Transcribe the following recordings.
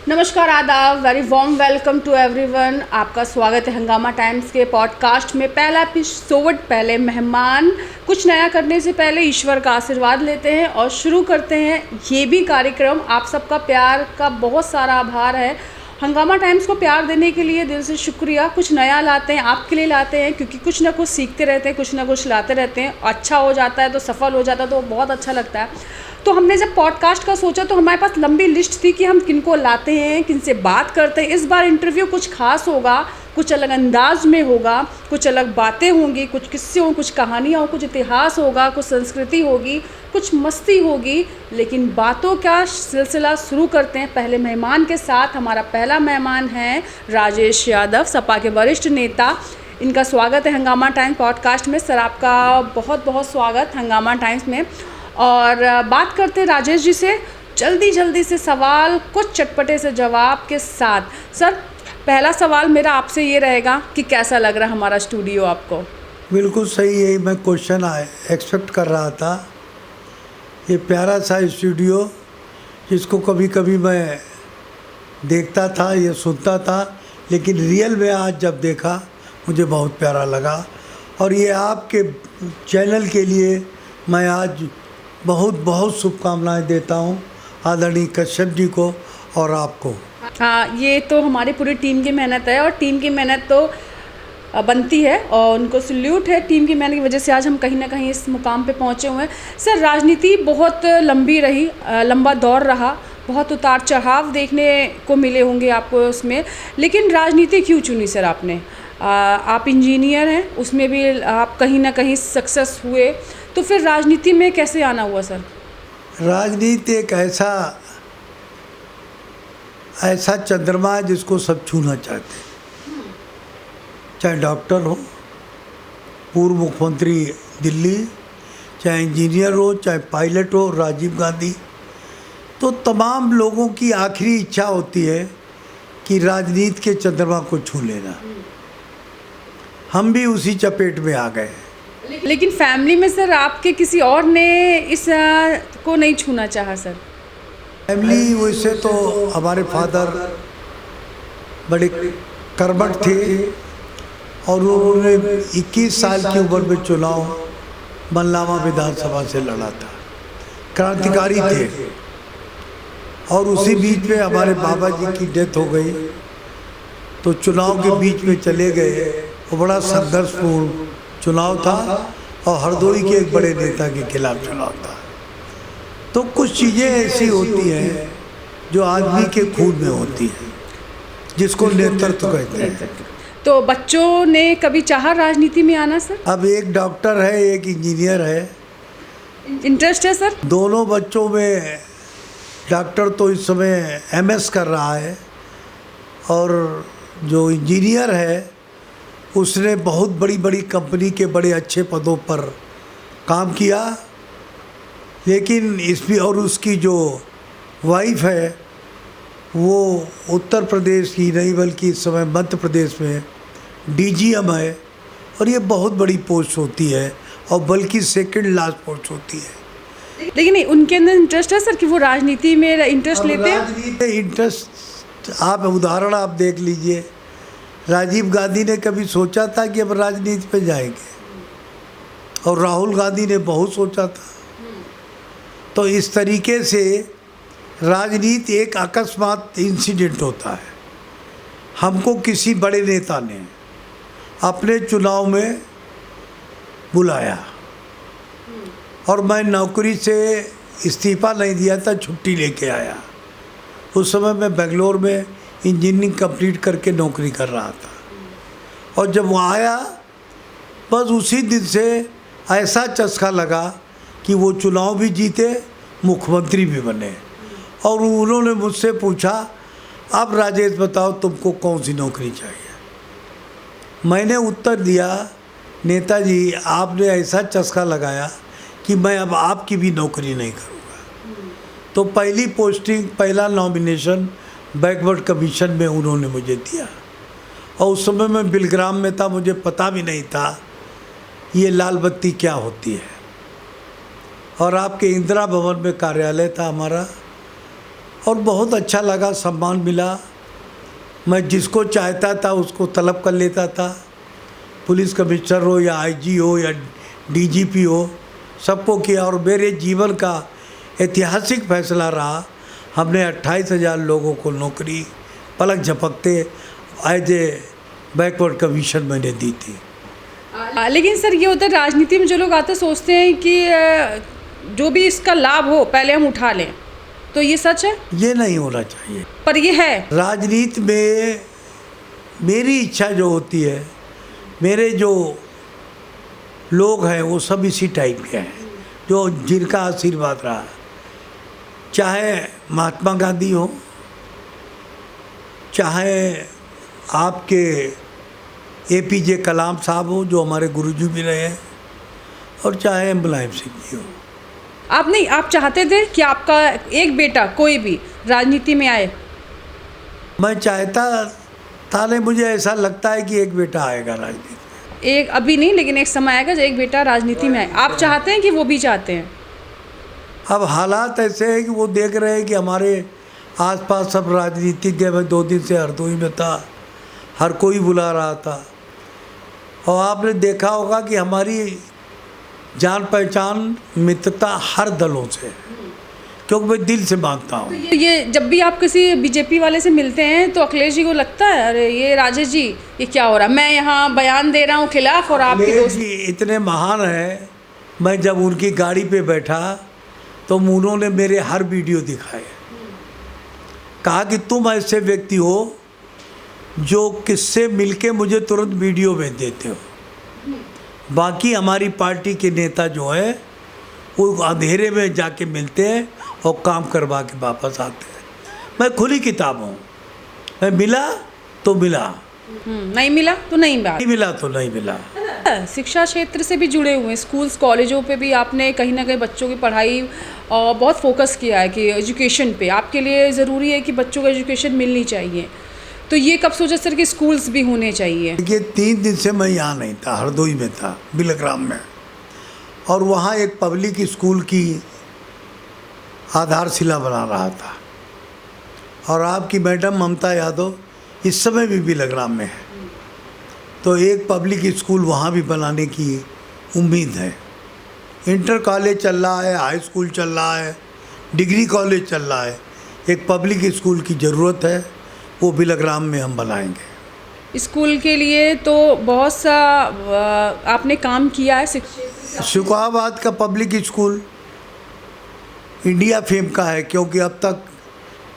नमस्कार, आदाब, very warm welcome to everyone. आपका स्वागत है हंगामा टाइम्स के पॉडकास्ट में। पहला एपिसोड, पहले मेहमान। कुछ नया करने से पहले ईश्वर का आशीर्वाद लेते हैं और शुरू करते हैं ये भी कार्यक्रम। आप सबका प्यार का बहुत सारा आभार है। हंगामा टाइम्स को प्यार देने के लिए दिल से शुक्रिया। कुछ नया लाते हैं, आपके लिए लाते हैं, क्योंकि कुछ ना कुछ सीखते रहते हैं, कुछ ना कुछ लाते रहते हैं। अच्छा हो जाता है तो, सफल हो जाता है तो बहुत अच्छा लगता है। तो हमने जब पॉडकास्ट का सोचा तो हमारे पास लंबी लिस्ट थी कि हम किनको लाते हैं, किनसे बात करते हैं। इस बार इंटरव्यू कुछ खास होगा, कुछ अलग अंदाज में होगा, कुछ अलग बातें होंगी, कुछ किस्से हों, कुछ कहानियाँ हों, कुछ इतिहास होगा, कुछ संस्कृति होगी, कुछ मस्ती होगी। लेकिन बातों का सिलसिला शुरू करते हैं पहले मेहमान के साथ। हमारा पहला मेहमान है राजेश यादव, सपा के वरिष्ठ नेता। इनका स्वागत है हंगामा टाइम्स पॉडकास्ट में। सर, आपका बहुत बहुत स्वागत हंगामा टाइम्स में। और बात करते हैं राजेश जी से जल्दी से सवाल, कुछ चटपटे से जवाब के साथ। सर, पहला सवाल मेरा आपसे ये रहेगा कि कैसा लग रहा हमारा स्टूडियो आपको? बिल्कुल सही है, मैं क्वेश्चन एक्सपेक्ट कर रहा था। ये प्यारा सा स्टूडियो जिसको कभी कभी मैं देखता था, ये सुनता था, लेकिन रियल में आज जब देखा मुझे बहुत प्यारा लगा। और ये आपके चैनल के लिए मैं आज बहुत बहुत शुभकामनाएं देता हूं, आदरणीय कश्यप जी को और आपको। हाँ, ये तो हमारी पूरी टीम की मेहनत है और टीम की मेहनत तो बनती है और उनको सल्यूट है। टीम की मेहनत की वजह से आज हम कहीं ना कहीं इस मुकाम पे पहुँचे हुए हैं। सर, राजनीति बहुत लंबी रही, लंबा दौर रहा, बहुत उतार चढ़ाव देखने को मिले होंगे आपको उसमें। लेकिन राजनीति क्यों चुनी सर आपने? आप इंजीनियर हैं, उसमें भी आप कहीं ना कहीं सक्सेस हुए, तो फिर राजनीति में कैसे आना हुआ सर? राजनीति एक ऐसा चंद्रमा है जिसको सब छूना चाहते हैं। चाहे डॉक्टर हो, पूर्व मुख्यमंत्री दिल्ली, चाहे इंजीनियर हो, चाहे पायलट हो, राजीव गांधी, तो तमाम लोगों की आखिरी इच्छा होती है कि राजनीति के चंद्रमा को छू लेना। हम भी उसी चपेट में आ गए। लेकिन फैमिली में सर आपके किसी और ने इस को नहीं छूना चाहा सर? फैमिली वैसे तो हमारे फादर बड़े कर्मठ थे और उन्होंने 21 साल की उम्र में चुनाव मल्लामा विधानसभा से लड़ा था। क्रांतिकारी थे। और उसी बीच में हमारे बाबा जी की डेथ हो गई, तो चुनाव के बीच में चले गए। वो बड़ा संघर्षपूर्ण चुनाव था और हरदोई के एक बड़े नेता के खिलाफ चुनाव था। तो कुछ चीज़ें ऐसी होती हैं जो आदमी के खून में होती हैं, जिसको नेतृत्व कहते हैं। तो बच्चों ने कभी चाहा राजनीति में आना सर? अब एक डॉक्टर है, एक इंजीनियर है। इंटरेस्ट है सर? दोनों बच्चों में डॉक्टर तो इस समय MS कर रहा है और जो इंजीनियर है उसने बहुत बड़ी बड़ी कंपनी के बड़े अच्छे पदों पर काम किया। लेकिन इसमें और उसकी जो वाइफ है वो उत्तर प्रदेश की नहीं बल्कि इस समय मध्य प्रदेश में DGM है। और ये बहुत बड़ी पोस्ट होती है और बल्कि सेकंड लास्ट पोस्ट होती है। लेकिन नहीं, उनके अंदर इंटरेस्ट है सर कि वो राजनीति में इंटरेस्ट लेते हैं? राजनीति इंटरेस्ट, आप उदाहरण आप देख लीजिए। राजीव गांधी ने कभी सोचा था कि अब राजनीति पे जाएंगे, और राहुल गांधी ने बहुत सोचा था। तो इस तरीके से राजनीति एक अकस्मात इंसिडेंट होता है। हमको किसी बड़े नेता ने अपने चुनाव में बुलाया और मैं नौकरी से इस्तीफा नहीं दिया था, छुट्टी लेके आया। उस समय मैं बेंगलोर में इंजीनियरिंग कंप्लीट करके नौकरी कर रहा था। और जब वो आया, बस उसी दिन से ऐसा चस्का लगा कि वो चुनाव भी जीते, मुख्यमंत्री भी बने। और उन्होंने मुझसे पूछा, अब राजेश बताओ तुमको कौन सी नौकरी चाहिए। मैंने उत्तर दिया, नेताजी आपने ऐसा चस्का लगाया कि मैं अब आपकी भी नौकरी नहीं करूँगा। तो पहली पोस्टिंग, पहला नॉमिनेशन बैकवर्ड कमीशन में उन्होंने मुझे दिया। और उस समय मैं बिलग्राम में था, मुझे पता भी नहीं था ये लाल बत्ती क्या होती है। और आपके इंदिरा भवन में कार्यालय था हमारा, और बहुत अच्छा लगा, सम्मान मिला। मैं जिसको चाहता था उसको तलब कर लेता था, पुलिस कमिश्नर हो या आईजी हो या डीजीपी हो, सबको किया। और मेरे जीवन का ऐतिहासिक फैसला रहा, हमने 28,000 लोगों को नौकरी पलक झपकते एज ए बैकवर्ड कमीशन मैंने दी थी। लेकिन सर ये होता है राजनीति में, जो लोग आते सोचते हैं कि जो भी इसका लाभ हो पहले हम उठा लें, तो ये सच है? ये नहीं होना चाहिए, पर ये है। राजनीति में मेरी इच्छा जो होती है, मेरे जो लोग हैं वो सब इसी टाइप के हैं, जो जिनका आशीर्वाद रहा, चाहे महात्मा गांधी हो, चाहे आपके एपीजे कलाम साहब हो जो हमारे गुरुजी भी रहे हैं, और चाहे मुलायम सिंह जी हो। आप चाहते थे कि आपका एक बेटा कोई भी राजनीति में आए? मैं चाहता था, नहीं, मुझे ऐसा लगता है कि एक बेटा आएगा राजनीति में। एक अभी नहीं, लेकिन एक समय आएगा जब एक बेटा राजनीति में आए। आप चाहते हैं कि वो भी चाहते हैं? अब हालात ऐसे हैं कि वो देख रहे हैं कि हमारे आसपास सब राजनीतिज्ञ, मैं 2 दिन से हरदोई में था, हर कोई बुला रहा था। और आपने देखा होगा कि हमारी जान पहचान मित्रता हर दलों से, क्योंकि मैं दिल से मानता हूँ। तो ये जब भी आप किसी बीजेपी वाले से मिलते हैं तो अखिलेश जी को लगता है अरे ये राजेश जी ये क्या हो रहा है, मैं यहाँ बयान दे रहा हूँ खिलाफ और आपके दोस्त जी इतने महान हैं। मैं जब उनकी गाड़ी पे बैठा तो उन्होंने मेरे हर वीडियो दिखाए, कहा कि तुम ऐसे व्यक्ति हो जो किससे मिलके मुझे तुरंत वीडियो भेज देते हो। बाकी हमारी पार्टी के नेता जो है वो अंधेरे में जाके मिलते हैं और काम करवा के वापस आते हैं। मैं खुली किताब हूँ, मैं मिला तो मिला, नहीं मिला तो नहीं मिला, नहीं मिला तो नहीं मिला। शिक्षा क्षेत्र से भी जुड़े हुए हैं, स्कूल्स कॉलेजों पे भी आपने कहीं ना कहीं बच्चों की पढ़ाई बहुत फोकस किया है कि एजुकेशन पे आपके लिए ज़रूरी है कि बच्चों को एजुकेशन मिलनी चाहिए। तो ये कब सोचा सर कि स्कूल्स भी होने चाहिए? देखिए 3 दिन से मैं यहाँ नहीं था, हरदोई में था, बिलग्राम में, और वहाँ एक पब्लिक स्कूल की आधारशिला बना रहा था। और आपकी मैडम ममता यादव इस समय भी बिलग्राम में है, तो एक पब्लिक स्कूल वहाँ भी बनाने की उम्मीद है। इंटर कॉलेज चल रहा है, हाई स्कूल चल रहा है, डिग्री कॉलेज चल रहा है, एक पब्लिक स्कूल की ज़रूरत है, वो बिलग्राम में हम बनाएंगे। स्कूल के लिए तो बहुत सा आपने काम किया है। शुकाबाद का पब्लिक स्कूल इंडिया फेम का है, क्योंकि अब तक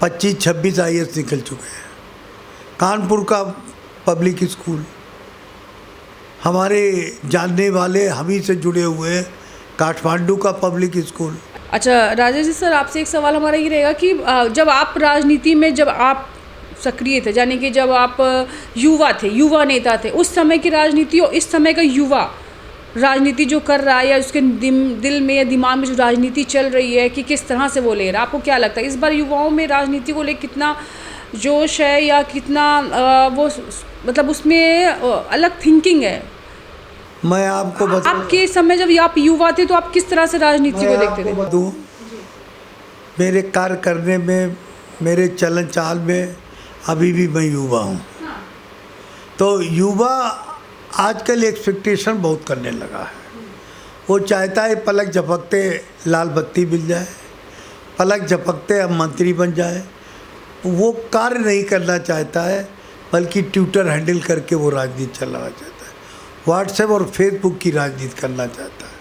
25-26 IAS निकल चुके हैं। कानपुर का पब्लिक स्कूल, हमारे जानने वाले हम ही से जुड़े हुए काठमांडू का पब्लिक स्कूल। अच्छा राजेश जी सर, आपसे एक सवाल हमारा ये रहेगा कि जब आप राजनीति में जब आप सक्रिय थे, यानी कि जब आप युवा थे, युवा नेता थे, उस समय की राजनीति और इस समय का युवा राजनीति जो कर रहा है या उसके दिल में या दिमाग में जो राजनीति चल रही है कि किस तरह से वो ले रहा है, आपको क्या लगता है इस बार युवाओं में राजनीति को लेकर कितना जोश है या कितना वो मतलब उसमें अलग थिंकिंग है? मैं आपको बता, आपके समय जब आप युवा थे तो आप किस तरह से राजनीति को देखते थे? मेरे कार्य करने में, मेरे चलन चाल में अभी भी मैं युवा हूँ। तो युवा आजकल एक्सपेक्टेशन बहुत करने लगा है। वो चाहता है पलक झपकते लाल बत्ती मिल जाए, पलक झपकते अब मंत्री बन जाए। वो कार्य नहीं करना चाहता है, बल्कि ट्विटर हैंडल करके वो राजनीति चलाना चाहता है, व्हाट्सएप और फेसबुक की राजनीति करना चाहता है।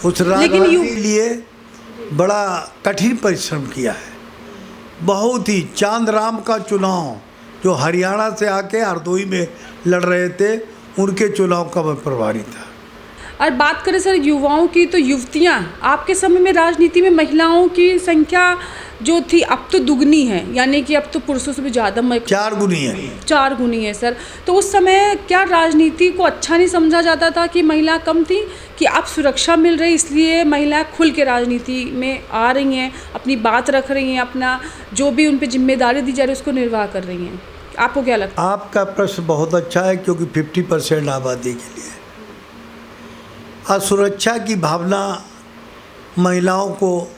उस राजनीति के लिए बड़ा कठिन परिश्रम किया है, बहुत ही। चांदराम का चुनाव जो हरियाणा से आके हरदोई में लड़ रहे थे, उनके चुनाव का मैं प्रभारी था। और बात करें सर युवाओं की, तो युवतियां आपके समय में राजनीति में महिलाओं की संख्या जो थी अब तो दुगनी है, यानी कि अब तो पुरुषों से भी ज़्यादा 4 गुनी है। 4 गुनी है सर। तो उस समय क्या राजनीति को अच्छा नहीं समझा जाता था कि महिला कम थी, कि अब सुरक्षा मिल रही इसलिए महिलाएं खुल के राजनीति में आ रही हैं, अपनी बात रख रही हैं, अपना जो भी उन पर जिम्मेदारी दी जा रही है उसको निर्वाह कर रही हैं? आपको क्या लगता है? आपका प्रश्न बहुत अच्छा है, क्योंकि 50% आबादी के लिए असुरक्षा की भावना महिलाओं को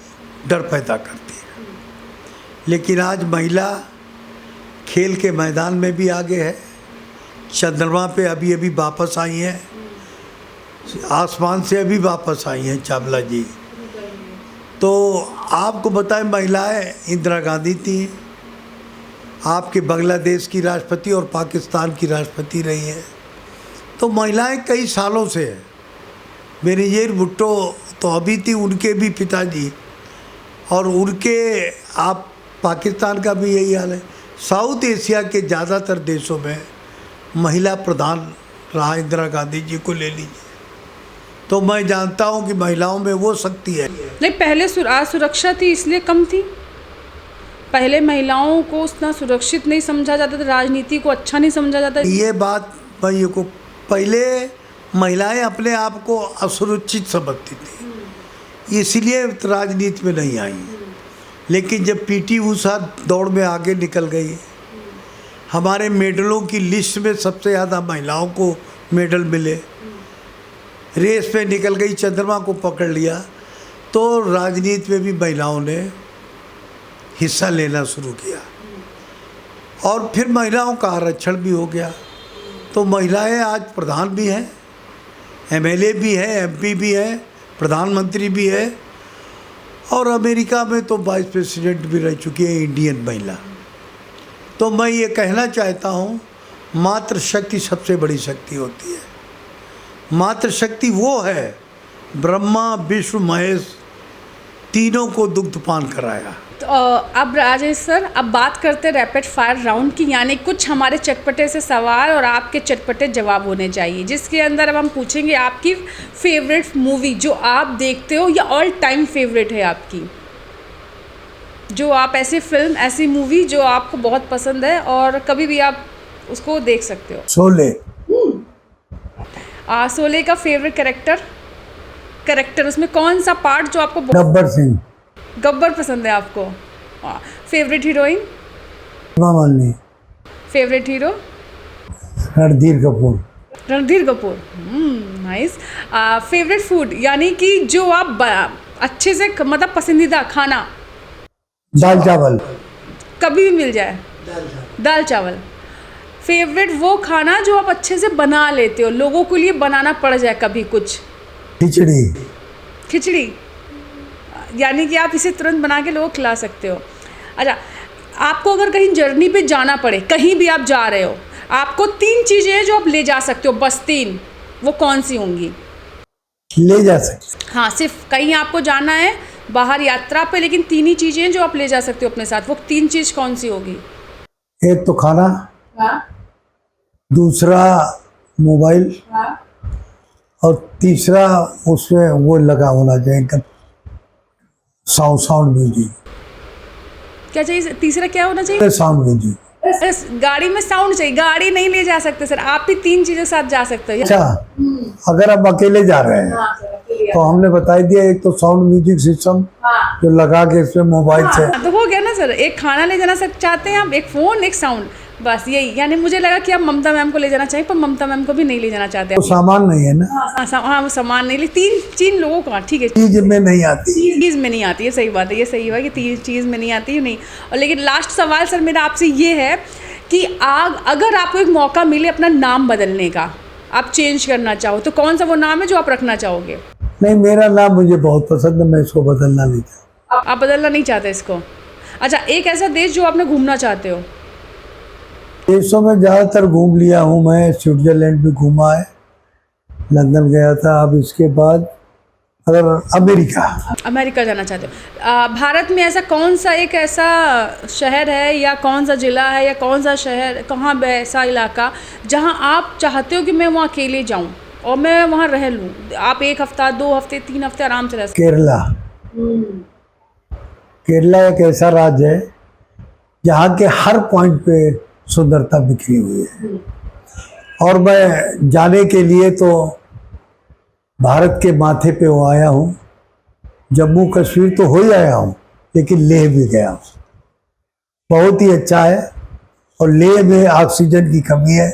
डर पैदा करती है। लेकिन आज महिला खेल के मैदान में भी आगे है। चंद्रमा पे अभी अभी वापस आई हैं, आसमान से अभी वापस आई हैं चावला जी। तो आपको बताएं, महिलाएं इंदिरा गांधी थी, आपके बांग्लादेश की राष्ट्रपति और पाकिस्तान की राष्ट्रपति रही हैं। तो महिलाएं कई सालों से हैं। बेनज़ीर भुट्टो तो अभी थी, उनके भी पिताजी, और उनके आप पाकिस्तान का भी यही हाल है। साउथ एशिया के ज़्यादातर देशों में महिला प्रधान रहा, इंदिरा गांधी जी को ले लीजिए। तो मैं जानता हूं कि महिलाओं में वो शक्ति है। नहीं, पहले सुरक्षा थी इसलिए कम थी। पहले महिलाओं को उतना सुरक्षित नहीं समझा जाता था, राजनीति को अच्छा नहीं समझा जाता। ये बात मैं को पहले महिलाएं अपने आप को असुरक्षित समझती थी, इसीलिए राजनीति में नहीं आई। लेकिन जब पीटी ऊषा दौड़ में आगे निकल गई, हमारे मेडलों की लिस्ट में सबसे ज़्यादा महिलाओं को मेडल मिले, रेस में निकल गई, चंद्रमा को पकड़ लिया, तो राजनीति में भी महिलाओं ने हिस्सा लेना शुरू किया और फिर महिलाओं का आरक्षण भी हो गया। तो महिलाएं आज प्रधान भी हैं, एमएलए भी हैं, एमपी भी हैं, प्रधानमंत्री भी है, और अमेरिका में तो वाइस प्रेसिडेंट भी रह चुकी है इंडियन महिला। तो मैं ये कहना चाहता हूँ, मातृशक्ति सबसे बड़ी शक्ति होती है। मातृशक्ति वो है, ब्रह्मा विष्णु महेश तीनों को दुग्धपान कराया। तो अब राजेश सर, अब बात करते हैं रैपिड फायर राउंड की, यानी कुछ हमारे चटपटे से सवाल और आपके चटपटे जवाब होने चाहिए, जिसके अंदर अब हम पूछेंगे आपकी फेवरेट मूवी जो आप देखते हो या ऑल टाइम फेवरेट है आपकी, जो आप ऐसी फिल्म, ऐसी मूवी जो आपको बहुत पसंद है और कभी भी आप उसको देख सकते हो। शोले। शोले का फेवरेट कैरेक्टर उसमें कौन सा पार्ट जो आपको? गब्बर सिंह। गब्बर पसंद है आपको। Favourite heroine? Hema Malini. Favourite hero? Randhir Kapoor. Randhir Kapoor, nice. Favourite food, यानी कि जो आप अच्छे से मतलब पसंदीदा खाना? दाल चावल। कभी भी मिल जाए? दाल चावल। फेवरेट वो खाना जो आप अच्छे से बना लेते हो, लोगों के लिए बनाना पड़ जाए कभी कुछ? खिचड़ी, यानी कि आप इसे तुरंत बना के लोगों को खिला सकते हो। अच्छा, आपको अगर कहीं जर्नी पे जाना पड़े, कहीं भी आप जा रहे हो, आपको 3 चीज़ें हैं जो आप ले जा सकते हो, बस 3, वो कौन सी होंगी? ले जा सकते? हाँ, सिर्फ कहीं आपको जाना है बाहर यात्रा पे, लेकिन 3 ही चीज़ें हैं जो आप ले जा सकते हो अपने साथ, वो 3 चीज़ कौन सी होगी? एक तो खाना, हाँ, दूसरा मोबाइल, हाँ, और तीसरा उसमें वो लगा होना चाहिए साउंड म्यूजिक। क्या चाहिए? तीसरा क्या होना चाहिए? Sound music. गाड़ी में साउंड चाहिए, गाड़ी नहीं ले जा सकते सर, आप भी 3 चीज़ों के साथ जा सकते हो। अच्छा, अगर आप अकेले जा रहे हैं तो हमने बता दिया, एक तो साउंड म्यूजिक सिस्टम जो लगा के इसमें मोबाइल से। तो हो गया ना सर, एक खाना ले जाना चाहते हैं आप, एक फ़ोन, एक साउंड, बस यही। यानी मुझे लगा कि आप ममता मैम को ले जाना चाहिए, पर ममता मैम को भी नहीं ले जाना चाहते। वो सामान नहीं है ना? हाँ, वो सामान नहीं ले, 3 लोगों का, ठीक है। चीज़ में नहीं आती, चीज़ में नहीं आती है, सही बात है, ये सही हुआ कि 3 चीज़ में नहीं आती है नहीं। और लेकिन लास्ट सवाल सर मेरा आपसे ये है कि अगर आपको एक मौका मिले अपना नाम बदलने का, आप चेंज करना चाहो, तो कौन सा वो नाम है जो आप रखना चाहोगे? नहीं, मेरा नाम मुझे बहुत पसंद है, मैं इसको बदलना नहीं चाहता। आप बदलना नहीं चाहते इसको? अच्छा, एक ऐसा देश जो आपने घूमना चाहते हो? देशों में ज़्यादातर घूम लिया हूँ मैं, स्विट्ज़रलैंड भी घूमा है, लंदन गया था। अब इसके बाद अगर अमेरिका जाना चाहते हो। भारत में ऐसा कौन सा एक ऐसा शहर है या कौन सा ज़िला है या कौन सा शहर, कहाँ ऐसा इलाका जहाँ आप चाहते हो कि मैं वहाँ अकेले जाऊँ और मैं वहाँ रह लूँ? आप 1 हफ्ता, 2 हफ्ते, 3 हफ्ते आराम से रह सकते? केरला एक ऐसा राज्य है जहाँ के हर पॉइंट पे सुंदरता बिखरी हुई है, और मैं जाने के लिए तो भारत के माथे पे हो आया हूँ। जम्मू कश्मीर तो हो ही आया हूँ, लेकिन लेह भी गया हूँ, बहुत ही अच्छा है। और लेह में ऑक्सीजन की कमी है,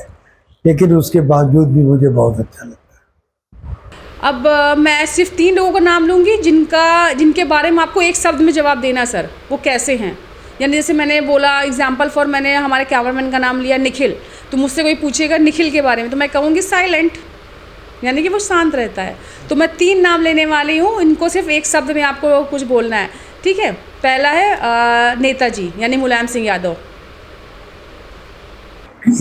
लेकिन उसके बावजूद भी मुझे बहुत अच्छा लगता है। अब मैं सिर्फ 3 लोगों का नाम लूँगी जिनके बारे में आपको एक शब्द में जवाब देना सर, वो कैसे हैं? यानी जैसे मैंने बोला एग्जाम्पल फॉर, मैंने हमारे कैमरामैन का नाम लिया निखिल, तो मुझसे कोई पूछेगा निखिल के बारे में तो मैं कहूँगी साइलेंट, यानी कि वो शांत रहता है। तो मैं 3 नाम लेने वाली हूँ, इनको सिर्फ एक शब्द में आपको कुछ बोलना है, ठीक है। पहला है नेताजी यानी मुलायम सिंह यादव।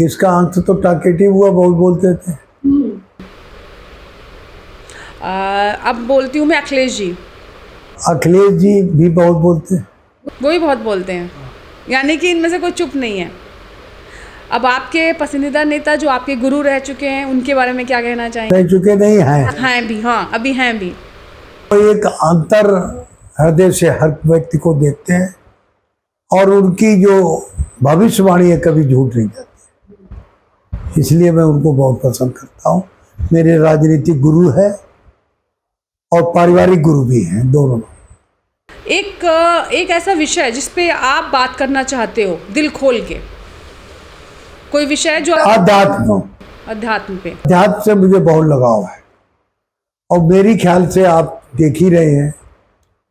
इसका अंत तो टाकेटिव हुआ, बहुत बोलते थे। अब बोलती हूँ मैं अखिलेश जी। अखिलेश जी भी बहुत बोलते हैं। वो भी बहुत बोलते हैं, यानी कि इनमें से कोई चुप नहीं है। अब आपके पसंदीदा नेता जो आपके गुरु रह चुके हैं उनके बारे में क्या कहना चाहेंगे? रह चुके नहीं हैं, हैं भी, हाँ अभी हैं भी। तो एक अंतर हृदय से हर व्यक्ति को देखते हैं और उनकी जो भविष्यवाणी है कभी झूठ नहीं जाती, इसलिए मैं उनको बहुत पसंद करता हूँ। मेरे राजनीतिक गुरु है और पारिवारिक गुरु भी हैं, दोनों। एक ऐसा विषय जिस पे आप बात करना चाहते हो दिल खोल के, कोई विषय जो अध्यात्म पे। अध्यात्म से मुझे बहुत लगाव है और मेरी ख्याल से आप देख ही रहे हैं,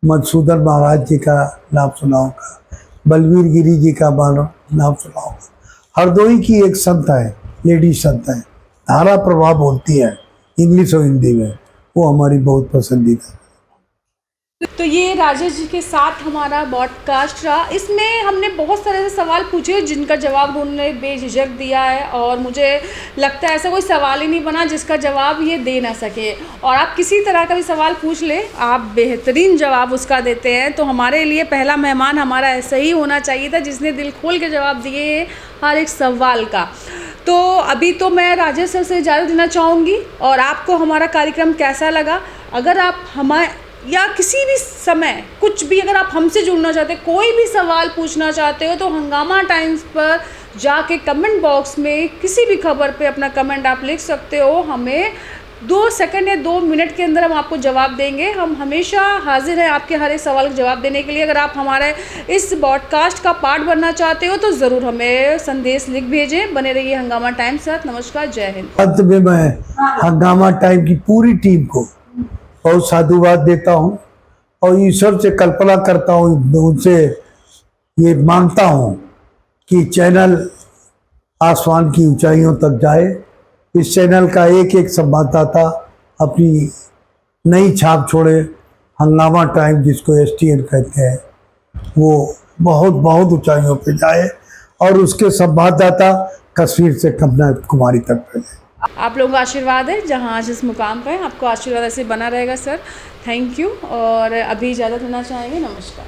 मधुसूदन महाराज जी का नाम सुना होगा, बलवीर गिरी जी का नाम सुना होगा। हरदोई की एक संत है, लेडी संत है, धारा प्रभा बोलती है इंग्लिश और हिंदी में, वो हमारी बहुत पसंदीदा। तो ये राजेश जी के साथ हमारा पॉडकास्ट रहा। इसमें हमने बहुत सारे ऐसे सवाल पूछे जिनका जवाब उन्होंने बेझिझक दिया है, और मुझे लगता है ऐसा कोई सवाल ही नहीं बना जिसका जवाब ये दे ना सके। और आप किसी तरह का भी सवाल पूछ ले, आप बेहतरीन जवाब उसका देते हैं। तो हमारे लिए पहला मेहमान हमारा ऐसा ही होना चाहिए था, जिसने दिल खोल के जवाब दिए हर एक सवाल का। तो अभी तो मैं राजेश सर से इजाज़त देना चाहूँगी। और आपको हमारा कार्यक्रम कैसा लगा? अगर आप हमारे या किसी भी समय कुछ भी अगर आप हमसे जुड़ना चाहते, कोई भी सवाल पूछना चाहते हो, तो हंगामा टाइम्स पर जाके कमेंट बॉक्स में किसी भी खबर पे अपना कमेंट आप लिख सकते हो। हमें 2 सेकंड या 2 मिनट के अंदर हम आपको जवाब देंगे। हम हमेशा हाजिर हैं आपके हर एक सवाल का जवाब देने के लिए। अगर आप हमारे इस पॉडकास्ट का पार्ट बनना चाहते हो तो ज़रूर हमें संदेश लिख भेजें। बने रहिए हंगामा टाइम्स साथ। नमस्कार, जय हिंद। अंत में मैं हंगामा टाइम की पूरी टीम को बहुत साधुवाद देता हूँ और ईश्वर से कल्पना करता हूँ, उनसे ये मांगता हूँ कि चैनल आसमान की ऊंचाइयों तक जाए। इस चैनल का एक एक संवाददाता अपनी नई छाप छोड़े। हंगामा टाइम जिसको STN कहते हैं, वो बहुत बहुत ऊंचाइयों पे जाए और उसके संवाददाता कश्मीर से कन्याकुमारी तक पहुँचे। आप लोगों का आशीर्वाद है, जहाँ आज इस मुकाम पर है, आपको आशीर्वाद ऐसे बना रहेगा सर। Thank you. और अभी इजाज़त लेना चाहेंगे। नमस्कार।